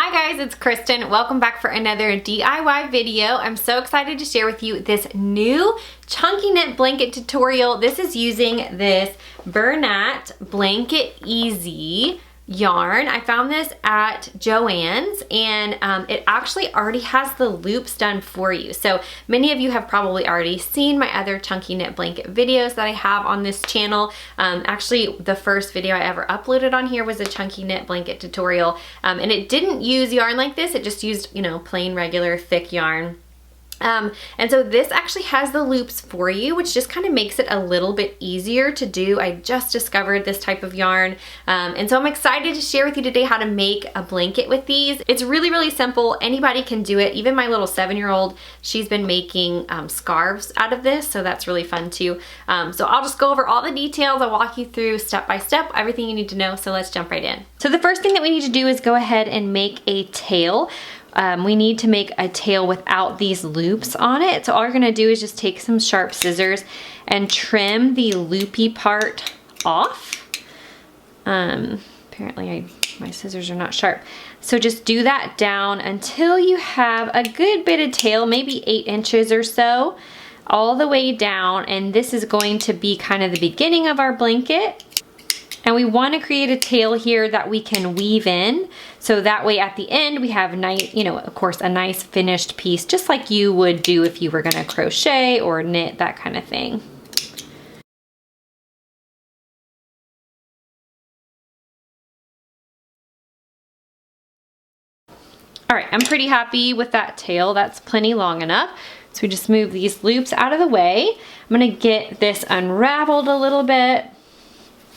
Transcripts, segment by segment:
Hi guys, it's Kristen. Welcome back for another DIY video. I'm so excited to share with you this new chunky knit blanket tutorial. This is using this Bernat Blanket Easy yarn. I found this at Joann's and it actually already has the loops done for you. So many of you have probably already seen my other chunky knit blanket videos that I have on this channel. Actually, the first video I ever uploaded on here was a chunky knit blanket tutorial, and it didn't use yarn like this. It just used, you know, plain regular thick yarn. And so this actually has the loops for you, which just kind of makes it a little bit easier to do. I just discovered this type of yarn. And so I'm excited to share with you today how to make a blanket with these. It's really, really simple. Anybody can do it. Even my little 7-year-old, she's been making scarves out of this. So that's really fun too. So I'll just go over all the details. I'll walk you through step by step, everything you need to know. So let's jump right in. So the first thing that we need to do is go ahead and make a tail. We need to make a tail without these loops on it. So all you're gonna do is just take some sharp scissors and trim the loopy part off. Apparently my scissors are not sharp. So just do that down until you have a good bit of tail, maybe 8 inches or so, all the way down. And this is going to be kind of the beginning of our blanket. And we want to create a tail here that we can weave in. So that way at the end we have nice, you know, of course, a nice finished piece, just like you would do if you were going to crochet or knit, that kind of thing. All right, I'm pretty happy with that tail. That's plenty long enough. So we just move these loops out of the way. I'm going to get this unraveled a little bit.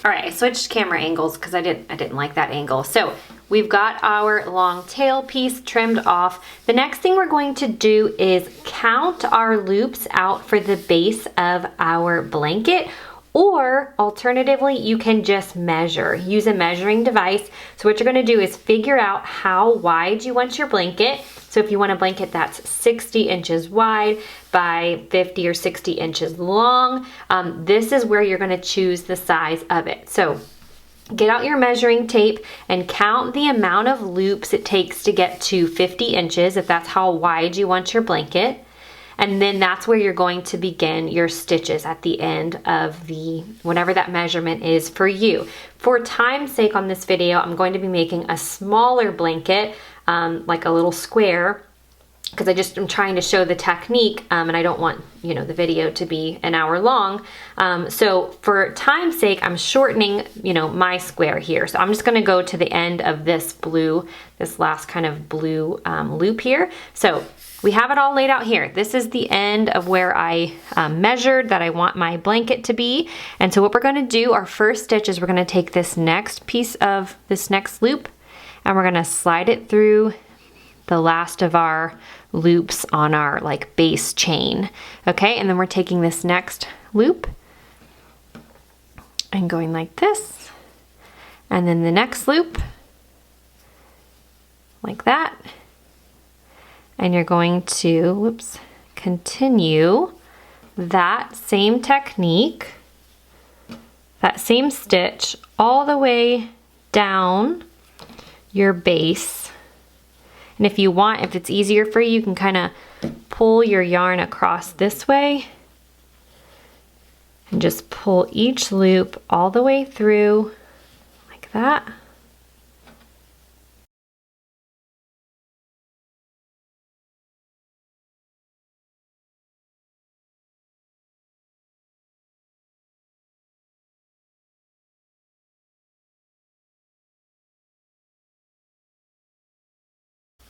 All right, I switched camera angles because I didn't like that angle. So we've got our long tail piece trimmed off. The next thing we're going to do is count our loops out for the base of our blanket, or alternatively, you can just measure. Use a measuring device. So what you're gonna do is figure out how wide you want your blanket. So if you want a blanket that's 60 inches wide by 50 or 60 inches long, this is where you're gonna choose the size of it. So get out your measuring tape and count the amount of loops it takes to get to 50 inches, if that's how wide you want your blanket. And then that's where you're going to begin your stitches at the end of the, whatever that measurement is for you. For time's sake on this video, I'm going to be making a smaller blanket, like a little square, because I'm trying to show the technique, and I don't want, you know, the video to be an hour long. So for time's sake, I'm shortening, you know, my square here. So I'm just gonna go to the end of this blue, this last kind of blue loop here. So we have it all laid out here. This is the end of where I measured that I want my blanket to be. And so what we're gonna do, our first stitch is we're gonna take this next piece of this next loop and we're gonna slide it through the last of our loops on our like base chain. Okay, and then we're taking this next loop and going like this. And then the next loop, like that. And you're going to, whoops, continue that same technique, that same stitch all the way down your base. And if you want, if it's easier for you, you can kind of pull your yarn across this way and just pull each loop all the way through like that.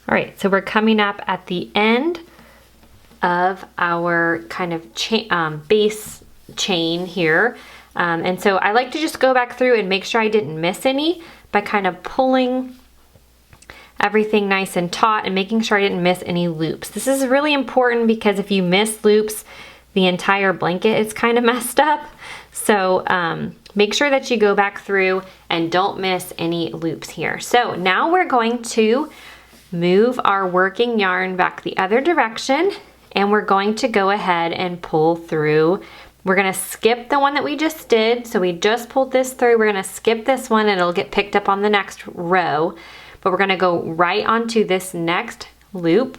All right, so we're coming up at the end of our kind of base chain here. And so I like to just go back through and make sure I didn't miss any by kind of pulling everything nice and taut and making sure I didn't miss any loops. This is really important because if you miss loops, the entire blanket is kind of messed up. So make sure that you go back through and don't miss any loops here. So now we're going to move our working yarn back the other direction and we're going to go ahead and pull through. We're gonna skip the one that we just did. So we just pulled this through. We're gonna skip this one and it'll get picked up on the next row. but we're gonna go right onto this next loop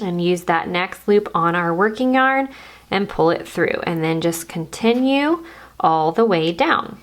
and use that next loop on our working yarn and pull it through, and then just continue all the way down.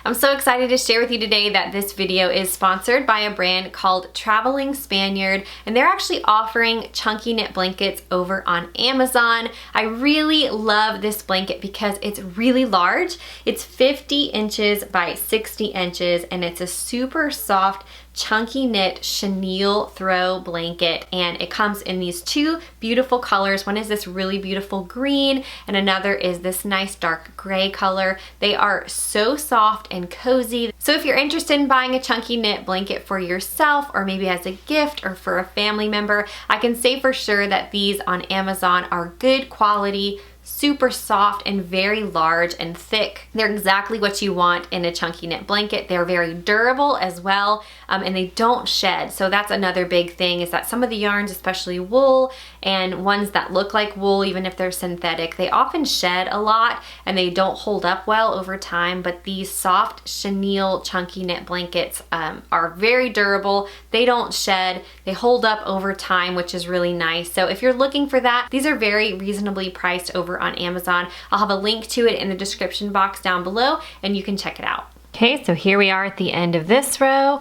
I'm so excited to share with you today that this video is sponsored by a brand called Traveling Spaniard, and they're actually offering chunky knit blankets over on Amazon. I really love this blanket because it's really large. It's 50 inches by 60 inches, and it's a super soft chunky knit chenille throw blanket, and it comes in these two beautiful colors. One is this really beautiful green and another is this nice dark gray color. They are so soft and cozy. So if you're interested in buying a chunky knit blanket for yourself, or maybe as a gift or for a family member, I can say for sure that these on Amazon are good quality, super soft, and very large and thick. They're exactly what you want in a chunky knit blanket. They're very durable as well, and they don't shed. So that's another big thing, is that some of the yarns, especially wool and ones that look like wool, even if they're synthetic, they often shed a lot and they don't hold up well over time. But these soft chenille chunky knit blankets are very durable. They don't shed. They hold up over time, which is really nice. So if you're looking for that, these are very reasonably priced over on Amazon. I'll have a link to it in the description box down below and you can check it out. Okay, so here we are at the end of this row.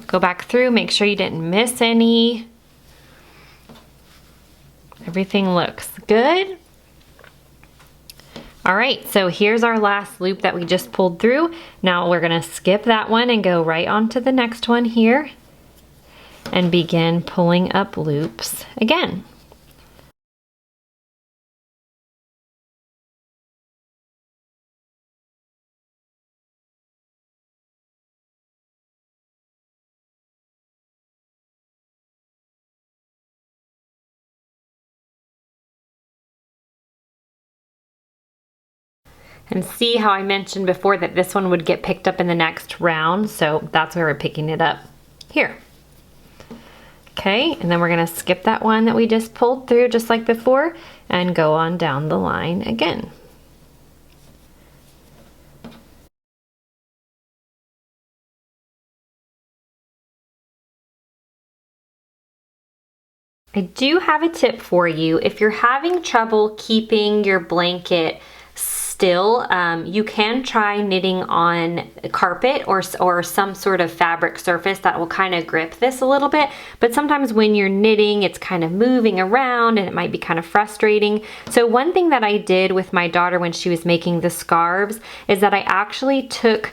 Go back through, make sure you didn't miss any. Everything looks good. All right, so here's our last loop that we just pulled through. Now we're gonna skip that one and go right on to the next one here and begin pulling up loops again. And see how I mentioned before that this one would get picked up in the next round, so that's where we're picking it up here. Okay, and then we're gonna skip that one that we just pulled through just like before and go on down the line again. I do have a tip for you. If you're having trouble keeping your blanket still, you can try knitting on carpet or some sort of fabric surface that will kind of grip this a little bit. But sometimes when you're knitting, it's kind of moving around and it might be kind of frustrating. So one thing that I did with my daughter when she was making the scarves is that I actually took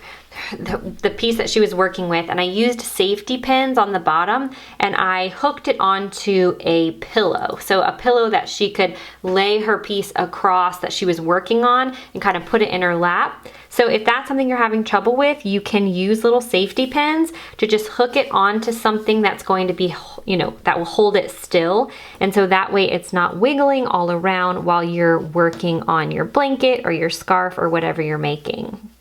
the piece that she was working with and I used safety pins on the bottom and I hooked it onto a pillow. So a pillow that she could lay her piece across that she was working on and kind of put it in her lap. So if that's something you're having trouble with, you can use little safety pins to just hook it onto something that's going to be, you know, that will hold it still. And so that way it's not wiggling all around while you're working on your blanket or your scarf or whatever you're making.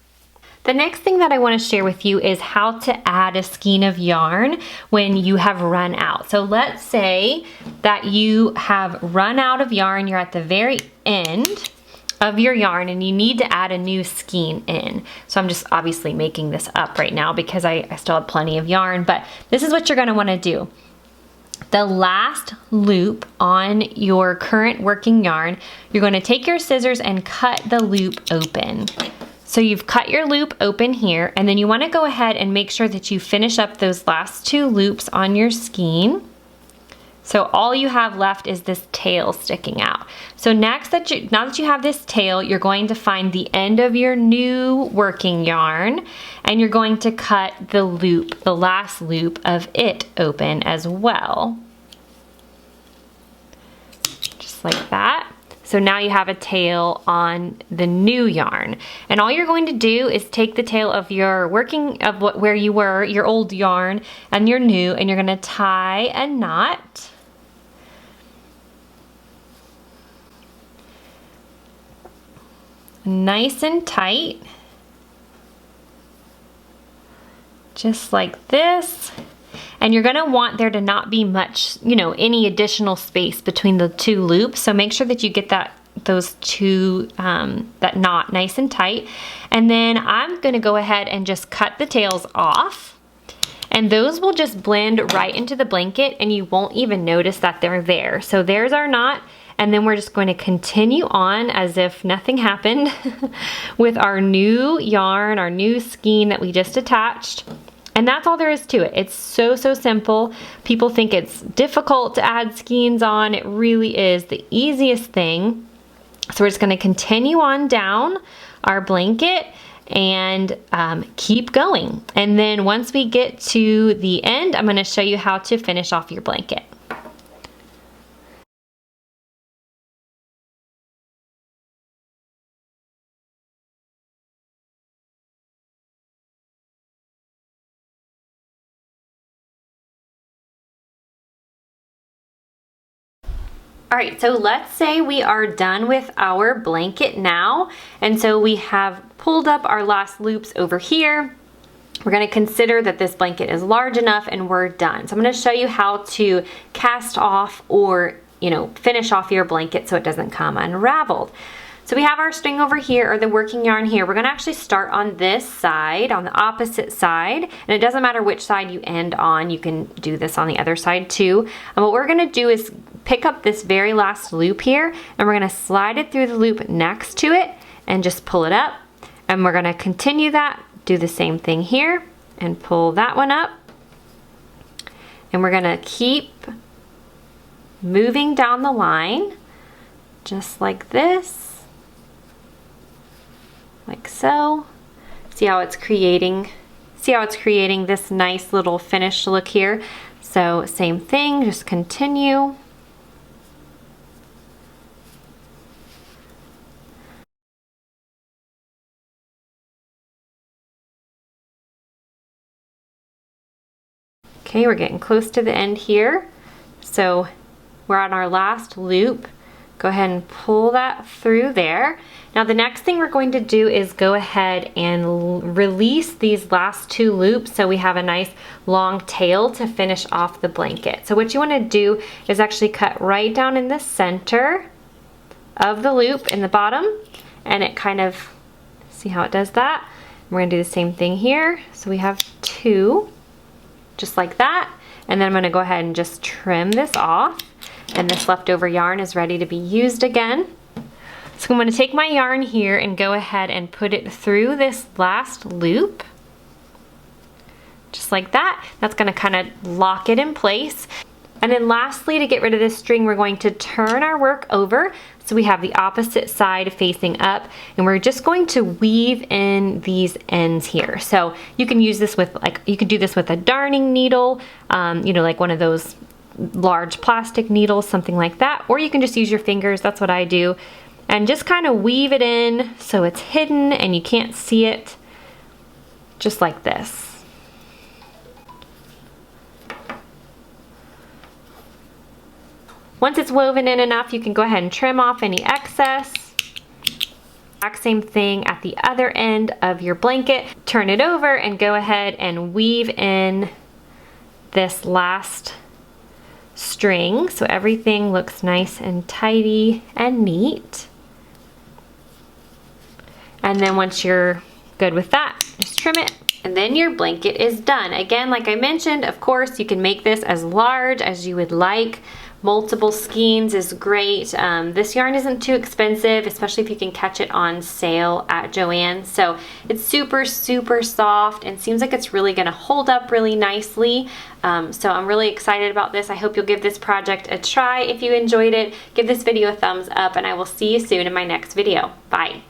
The next thing that I want to share with you is how to add a skein of yarn when you have run out. So let's say that you have run out of yarn, you're at the very end of your yarn and you need to add a new skein in. So I'm just obviously making this up right now because I still have plenty of yarn, but this is what you're going to want to do. The last loop on your current working yarn, you're going to take your scissors and cut the loop open. So you've cut your loop open here, and then you want to go ahead and make sure that you finish up those last two loops on your skein. So all you have left is this tail sticking out. So now that you have this tail, you're going to find the end of your new working yarn and you're going to cut the loop, the last loop of it open as well. Just like that. So now you have a tail on the new yarn. And all you're going to do is take the tail of your where you were, your old yarn, and your new, and you're gonna tie a knot. Nice and tight. Just like this. And you're gonna want there to not be much, you know, any additional space between the two loops. So make sure that you get that knot nice and tight. And then I'm gonna go ahead and just cut the tails off. And those will just blend right into the blanket and you won't even notice that they're there. So there's our knot. And then we're just going to continue on as if nothing happened with our new yarn, our new skein that we just attached. And that's all there is to it. It's so simple. People think it's difficult to add skeins on. It really is the easiest thing. So we're just going to continue on down our blanket and keep going. And then once we get to the end, I'm going to show you how to finish off your blanket. All right, so let's say we are done with our blanket now. And so we have pulled up our last loops over here. We're gonna consider that this blanket is large enough and we're done. So I'm gonna show you how to cast off or, you know, finish off your blanket so it doesn't come unraveled. So we have our string over here, or the working yarn here. We're gonna actually start on this side, on the opposite side, and it doesn't matter which side you end on, you can do this on the other side too. And what we're gonna do is pick up this very last loop here, and we're gonna slide it through the loop next to it, and just pull it up. And we're gonna continue that, do the same thing here, and pull that one up. And we're gonna keep moving down the line, just like this. Like so. See how it's creating this nice little finished look here. So same thing, just continue. Okay, we're getting close to the end here. So we're on our last loop. Go ahead and pull that through there. Now the next thing we're going to do is go ahead and release these last two loops so we have a nice long tail to finish off the blanket. So what you want to do is actually cut right down in the center of the loop in the bottom, and it kind of, see how it does that? We're going to do the same thing here. So we have two, just like that. And then I'm going to go ahead and just trim this off. And this leftover yarn is ready to be used again. So I'm going to take my yarn here and go ahead and put it through this last loop. Just like that. That's going to kind of lock it in place. And then lastly, to get rid of this string, we're going to turn our work over so we have the opposite side facing up, and we're just going to weave in these ends here. So you can use this with, like, you could do this with a darning needle, you know, like one of those large plastic needles, something like that, or you can just use your fingers. That's what I do, and just kind of weave it in so it's hidden and you can't see it, just like this. Once it's woven in enough, you can go ahead and trim off any excess. Exact same thing at the other end of your blanket. Turn it over and go ahead and weave in this last string so everything looks nice and tidy and neat. And then once you're good with that, just trim it. And then your blanket is done. Again, like I mentioned, of course, you can make this as large as you would like. Multiple skeins is great. This yarn isn't too expensive, especially if you can catch it on sale at Joann's. So it's super, super soft and seems like it's really gonna hold up really nicely. So I'm really excited about this. I hope you'll give this project a try. If you enjoyed it, give this video a thumbs up, and I will see you soon in my next video. Bye.